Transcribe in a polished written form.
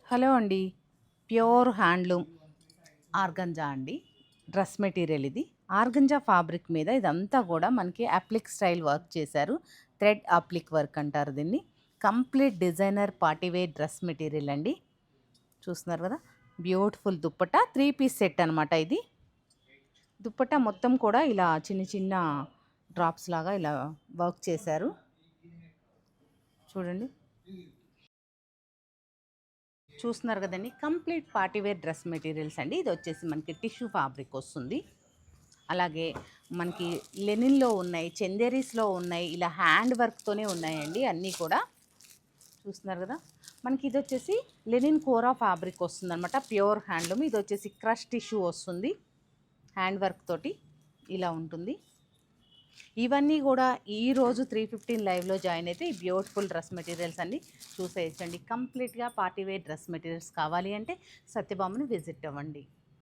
Hello అండి. Pure handloom organza అండి. Dress material ఇది. ఆర్గంజా ఫ్యాబ్రిక్ మీద ఇదంతా కూడా మనకి అప్లిక్ స్టైల్ వర్క్ చేశారు. థ్రెడ్ అప్లిక్ వర్క్ అంటారు దీన్ని. Complete designer party wear dress material అండి. చూస్తున్నారు కదా, బ్యూటిఫుల్ దుప్పట్టా 3 పీస్ సెట్ అనమాట ఇది. దుప్పట్టా మొత్తం కూడా ఇలా చిన్న చిన్న డ్రాప్స్ లాగా ఇలా వర్క్ చేశారు. చూడండి, చూస్తున్నారు కదండి, కంప్లీట్ పార్టీవేర్ డ్రెస్ మెటీరియల్స్ అండి. ఇది వచ్చేసి మనకి టిష్యూ ఫ్యాబ్రిక్ వస్తుంది. అలాగే మనకి లెనిన్లో ఉన్నాయి, చందేరీస్లో ఉన్నాయి, ఇలా హ్యాండ్ వర్క్తోనే ఉన్నాయండి అన్నీ కూడా. చూస్తున్నారు కదా, మనకి ఇది వచ్చేసి లెనిన్ కోరా ఫ్యాబ్రిక్ వస్తుంది అనమాట, ప్యూర్ హ్యాండ్లూమ్. ఇది వచ్చేసి క్రష్ టిష్యూ వస్తుంది, హ్యాండ్ వర్క్ తోటి ఇలా ఉంటుంది. ఇవన్నీ కూడా ఈరోజు 315 లైవ్లో జాయిన్ అయితే ఈ బ్యూటిఫుల్ డ్రెస్ మెటీరియల్స్ అన్నీ చూసేయచ్చండి. కంప్లీట్గా పార్టీవేర్ డ్రెస్ మెటీరియల్స్ కావాలి అంటే సత్యభామని విజిట్ అవ్వండి.